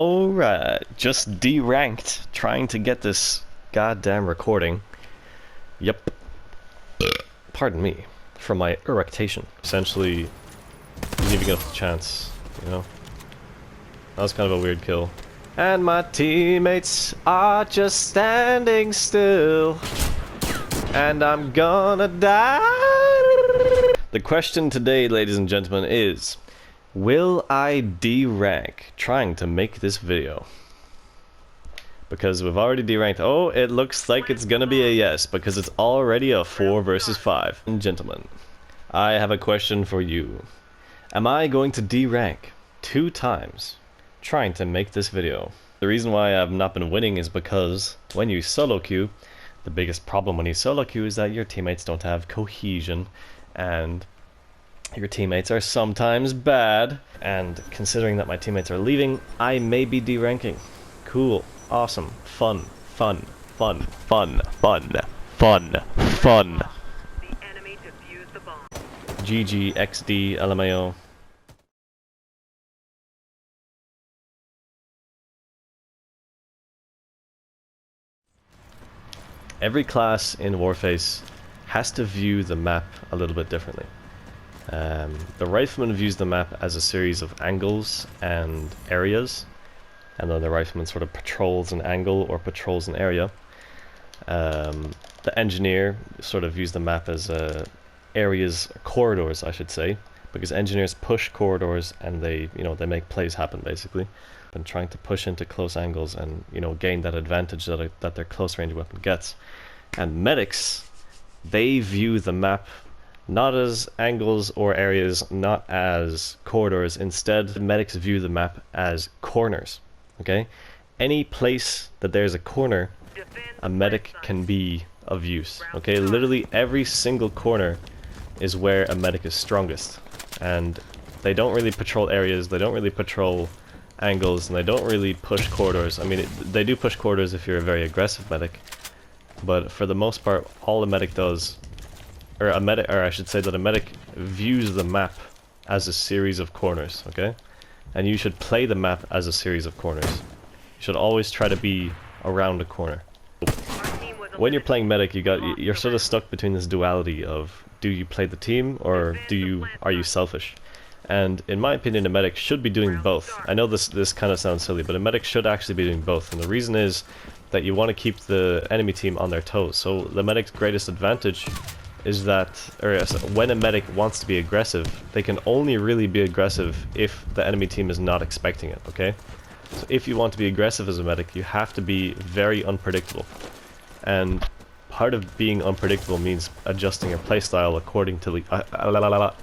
Alright, just deranked, trying to get this goddamn recording. Yep. Pardon me for my eructation. Essentially, didn't even get a chance, you know? That was kind of a weird kill. And my teammates are just standing still. And I'm gonna die. The question today, ladies and gentlemen, is... will I D-rank trying to make this video? Because we've already D-ranked. Oh, it looks like it's gonna be a yes, because it's already a 4 versus 5. Gentlemen, I have a question for you. Am I going to D-rank 2 times trying to make this video? The reason why I've not been winning is because when you solo queue, the biggest problem when you solo queue is that your teammates don't have cohesion, and your teammates are sometimes bad, and considering that my teammates are leaving, I may be D-ranking. Cool, awesome, fun, fun, fun, fun, fun, fun, fun. The enemy defused the bomb. GG, XD, LMAO. Every class in Warface has to view the map a little bit differently. The rifleman views the map as a series of angles and areas, and then the rifleman sort of patrols an angle or patrols an area. The engineer sort of views the map as areas, corridors, I should say, because engineers push corridors and they make plays happen basically, and trying to push into close angles and gain that advantage that their close range weapon gets. And medics, they view the map not as angles or areas, not as corridors. Instead, medics view the map as corners. Okay? Any place that there's a corner, a medic can be of use. Okay? Literally every single corner is where a medic is strongest. And they don't really patrol areas, they don't really patrol angles, and they don't really push corridors. I mean, they do push corridors if you're a very aggressive medic, but for the most part, all a medic does, or I should say that a medic views the map as a series of corners, okay? And you should play the map as a series of corners. You should always try to be around a corner. When you're playing medic, you're sort of stuck between this duality of, do you play the team or are you selfish? And in my opinion, a medic should be doing both. I know this kind of sounds silly, but a medic should actually be doing both. And the reason is that you want to keep the enemy team on their toes. So the medic's greatest advantage is that, when a medic wants to be aggressive, they can only really be aggressive if the enemy team is not expecting it, okay? So if you want to be aggressive as a medic, you have to be very unpredictable. And part of being unpredictable means adjusting your playstyle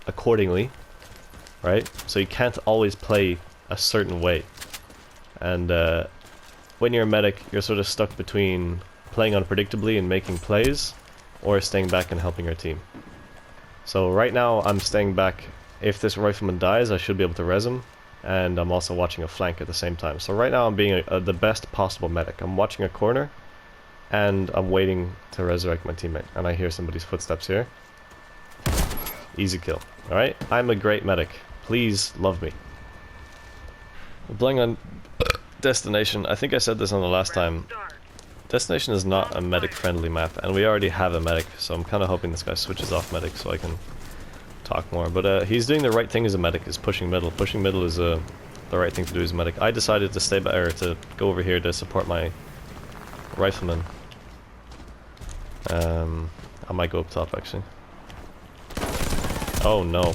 accordingly, right? So you can't always play a certain way. And when you're a medic, you're sort of stuck between playing unpredictably and making plays, or staying back and helping your team. So right now I'm staying back. If this rifleman dies, I should be able to res him, and I'm also watching a flank at the same time. So right now I'm being the best possible medic. I'm watching a corner, and I'm waiting to resurrect my teammate. And I hear somebody's footsteps here. Easy kill. Alright, I'm a great medic. Please love me. We're playing on Destination. I think I said this on the last time. Destination is not a medic-friendly map, and we already have a medic, so I'm kind of hoping this guy switches off medic so I can talk more. But he's doing the right thing as a medic, is pushing middle. Pushing middle is the right thing to do as a medic. I decided to stay back, or to go over here to support my rifleman. I might go up top actually. Oh no.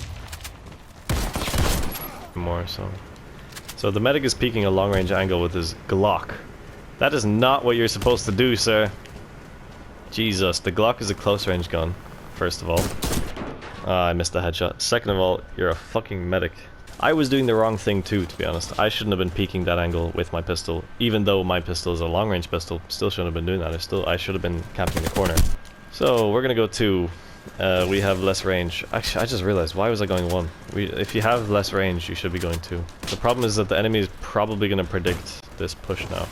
More so the medic is peeking a long range angle with his Glock. That is not what you're supposed to do, sir. Jesus, the Glock is a close range gun, first of all. I missed the headshot. Second of all, you're a fucking medic. I was doing the wrong thing too, to be honest. I shouldn't have been peeking that angle with my pistol. Even though my pistol is a long range pistol, still shouldn't have been doing that. I should have been camping the corner. So we're gonna go 2. We have less range. Actually, I just realized, why was I going 1? If you have less range, you should be going 2. The problem is that the enemy is probably gonna predict this push now.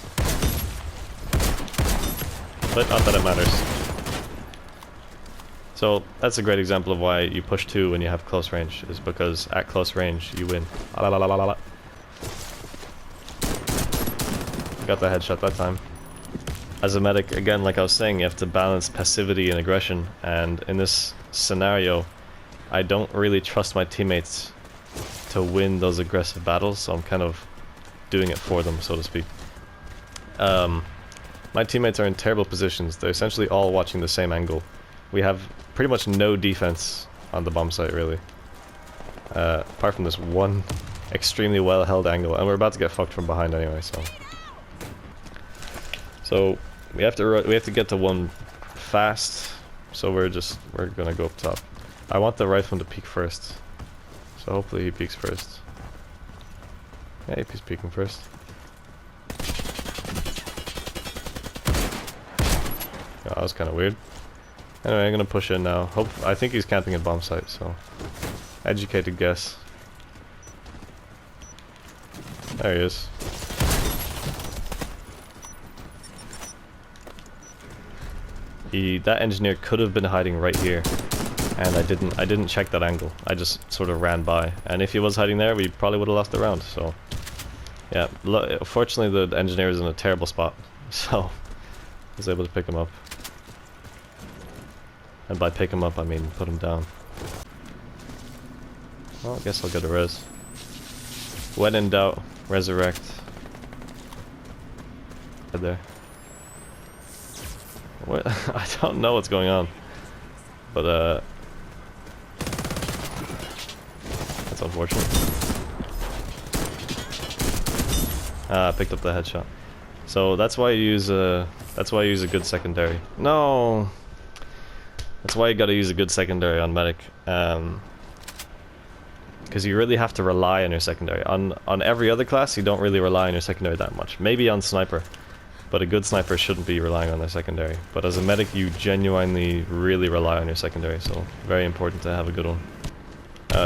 But not that it matters. So that's a great example of why you push 2 when you have close range, is because at close range you win. got the headshot that time. As a medic, again, like I was saying, you have to balance passivity and aggression, and in this scenario, I don't really trust my teammates to win those aggressive battles, so I'm kind of doing it for them, so to speak. My teammates are in terrible positions. They're essentially all watching the same angle. We have pretty much no defense on the bomb site, really. Apart from this one extremely well held angle, and we're about to get fucked from behind anyway, so we have to get to one fast, so we're gonna go up top. I want the rifleman to peek first, so hopefully he peeks first. Yeah, he's peeking first. Oh, that was kind of weird. Anyway, I'm gonna push in now. I think he's camping at bomb site, so educated guess. There he is. That engineer could have been hiding right here, and I didn't check that angle. I just sort of ran by, and if he was hiding there, we probably would have lost the round. So, yeah. Fortunately, the engineer is in a terrible spot, so I was able to pick him up. And by pick him up, I mean put him down. Well, I guess I'll get a res. When in doubt, resurrect. Right there. What? I don't know what's going on, but that's unfortunate. Ah, I picked up the headshot. So that's why you use a good secondary. No, that's why you got to use a good secondary on medic. Because you really have to rely on your secondary. On every other class, you don't really rely on your secondary that much. Maybe on sniper, but a good sniper shouldn't be relying on their secondary. But as a medic, you genuinely really rely on your secondary, so very important to have a good one.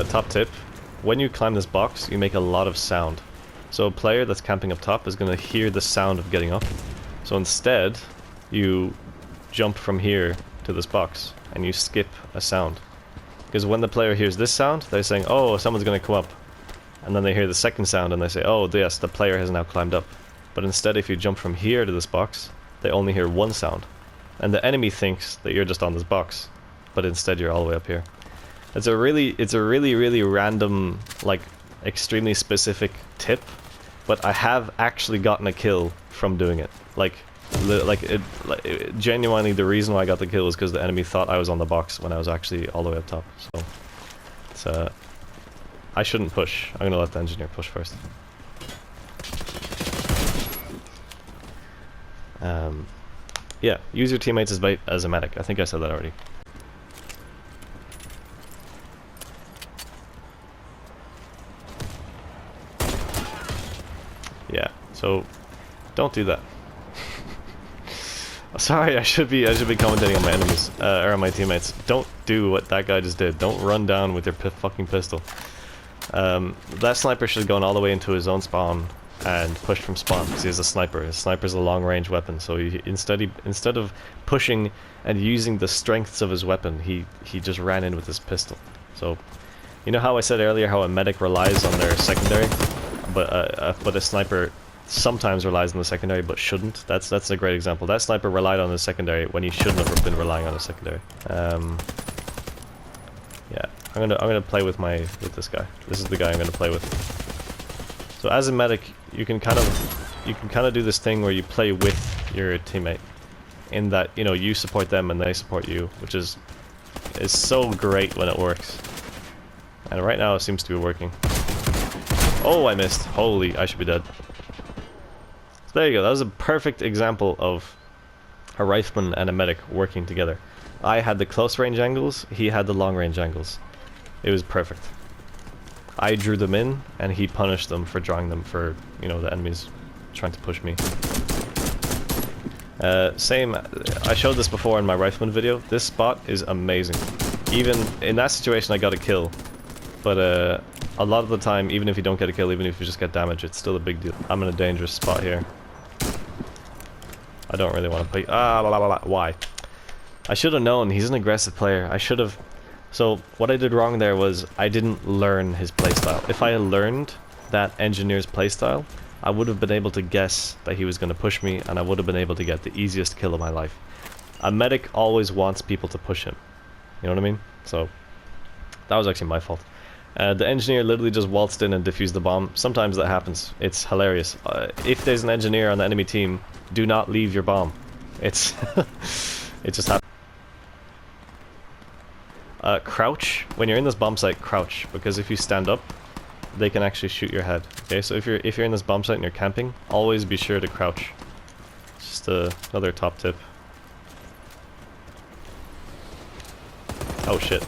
Top tip, when you climb this box, you make a lot of sound. So a player that's camping up top is going to hear the sound of getting up. So instead, you jump from here to this box, and you skip a sound. Because when the player hears this sound, they're saying, oh, someone's going to come up. And then they hear the second sound and they say, oh, yes, the player has now climbed up. But instead, if you jump from here to this box, they only hear one sound. And the enemy thinks that you're just on this box, but instead you're all the way up here. It's a really random, like, extremely specific tip, but I have actually gotten a kill from doing it. Genuinely, the reason why I got the kill was because the enemy thought I was on the box when I was actually all the way up top. So, it's I shouldn't push. I'm gonna let the engineer push first. Yeah, use your teammates as bait as a medic. I think I said that already. Yeah, so don't do that. Sorry, I should be commentating on my enemies, or on my teammates. Don't do what that guy just did. Don't run down with your fucking pistol. That sniper should have gone all the way into his own spawn and pushed from spawn, because he's a sniper. His sniper's a long-range weapon, so instead of pushing and using the strengths of his weapon, he just ran in with his pistol. So, you know how I said earlier how a medic relies on their secondary, but a sniper sometimes relies on the secondary but shouldn't. That's a great example. That sniper relied on the secondary when he shouldn't have been relying on the secondary. Yeah, I'm gonna play with this guy. This is the guy I'm gonna play with. So as a medic, you can kind of do this thing where you play with your teammate, in that, you know, you support them and they support you, which is so great when it works. And right now it seems to be working. Oh, I missed. Holy, I should be dead. So there you go. That was a perfect example of a rifleman and a medic working together. I had the close range angles, he had the long range angles. It was perfect. I drew them in, and he punished them for drawing them for, you know, the enemies trying to push me. Same, I showed this before in my rifleman video. This spot is amazing. Even in that situation I got a kill, but a lot of the time, even if you don't get a kill, even if you just get damage, it's still a big deal. I'm in a dangerous spot here. I don't really want to play. Why? I should have known. He's an aggressive player. I should have. So what I did wrong there was I didn't learn his playstyle. If I had learned that engineer's playstyle, I would have been able to guess that he was going to push me, and I would have been able to get the easiest kill of my life. A medic always wants people to push him. You know what I mean? So, that was actually my fault. The engineer literally just waltzed in and defused the bomb. Sometimes that happens. It's hilarious. If there's an engineer on the enemy team, do not leave your bomb. It's... it just happens. Crouch. When you're in this bomb site, crouch. Because if you stand up, they can actually shoot your head. Okay, so if you're in this bomb site and you're camping, always be sure to crouch. Just another top tip. Oh shit.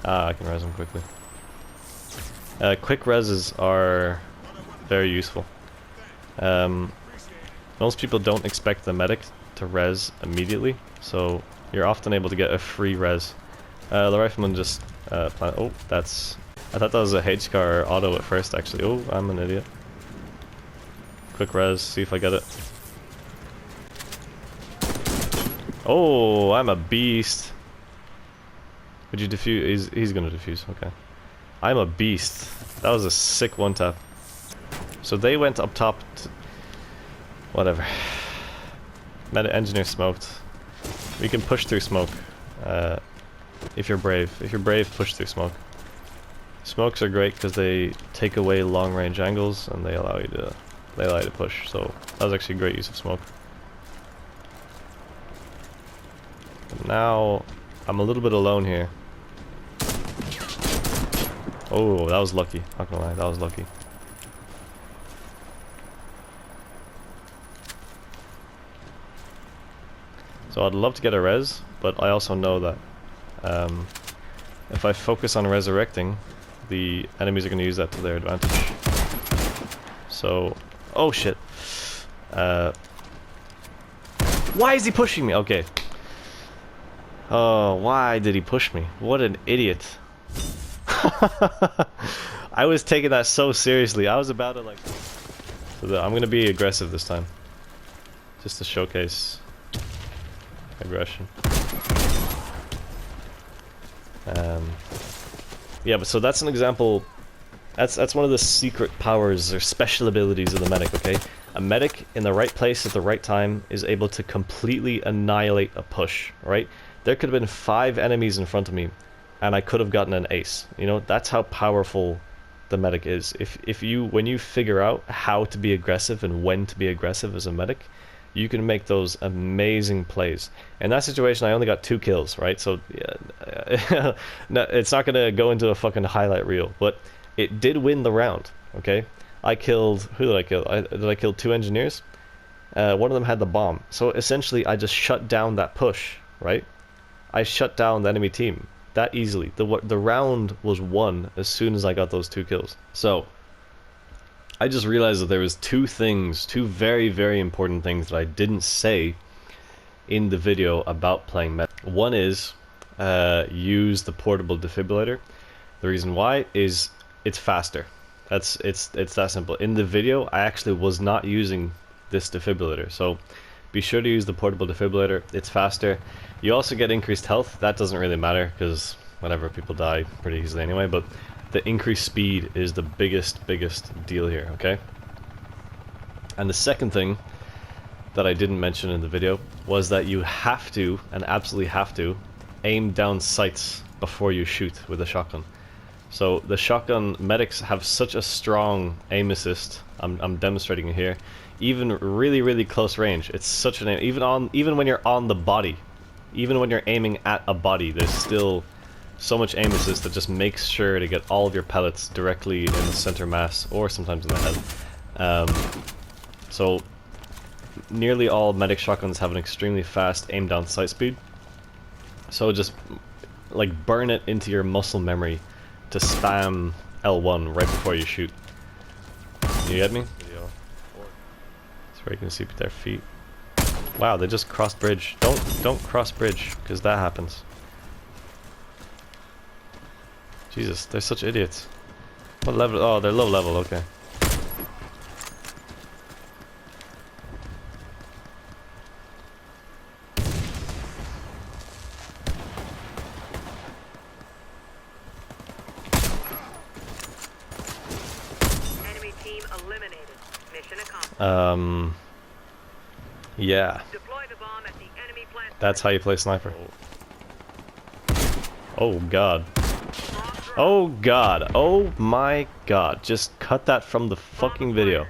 Ah, I can res them quickly. Quick reses are very useful. Most people don't expect the medic to res immediately, so you're often able to get a free res. The rifleman just oh, that's... I thought that was a HCAR auto at first, actually. Oh, I'm an idiot. Quick res, see if I get it. Oh, I'm a beast. Would you defuse? He's gonna defuse, okay. I'm a beast. That was a sick one tap. So they went up top to... Whatever. Meta engineer smoked. We can push through smoke. If you're brave. If you're brave, push through smoke. Smokes are great because they take away long range angles and they allow you to push. So that was actually a great use of smoke. But now I'm a little bit alone here. Oh, that was lucky. Not gonna lie, that was lucky. So I'd love to get a res, but I also know that if I focus on resurrecting, the enemies are going to use that to their advantage. So, oh shit. Why is he pushing me? Okay. Oh, why did he push me? What an idiot. I was taking that so seriously. I was about to like... So I'm going to be aggressive this time. Just to showcase aggression. Yeah, but so that's an example. That's one of the secret powers or special abilities of the medic, okay? A medic in the right place at the right time is able to completely annihilate a push, right? There could have been 5 enemies in front of me and I could have gotten an ace. You know, that's how powerful the medic is. When you figure out how to be aggressive and when to be aggressive as a medic, you can make those amazing plays. In that situation, I only got 2 kills, right? So, yeah, no, it's not gonna go into a fucking highlight reel, but it did win the round, okay? I killed... Who did I kill? Did I kill 2 engineers? One of them had the bomb. So, essentially, I just shut down that push, right? I shut down the enemy team that easily. The round was won as soon as I got those 2 kills. So, I just realized that there was 2 very, very important things that I didn't say in the video about playing medic. One is use the portable defibrillator. The reason why is it's faster. It's that simple. In the video, I actually was not using this defibrillator, so be sure to use the portable defibrillator. It's faster. You also get increased health. That doesn't really matter because whatever, people die pretty easily anyway, but the increased speed is the biggest deal here, okay? And the second thing that I didn't mention in the video was that you have to, and absolutely have to, aim down sights before you shoot with a shotgun. So the shotgun medics have such a strong aim assist. I'm demonstrating it here. Even really close range, it's such an aim. Even when you're on the body, even when you're aiming at a body, there's still so much aim assist that just makes sure to get all of your pellets directly in the center mass, or sometimes in the head. So nearly all medic shotguns have an extremely fast aim down sight speed. So just like burn it into your muscle memory to spam L1 right before you shoot. You get me? So you can see their feet. Wow, they just crossed bridge. Don't cross bridge, because that happens. Jesus, they're such idiots. What level? Oh, they're low level, okay. Enemy team accomplished. Yeah, Deploy the bomb at the enemy plant. that's how you play sniper. Oh god. Bomb drop. Oh god. Oh my god. Just cut that from the fucking video.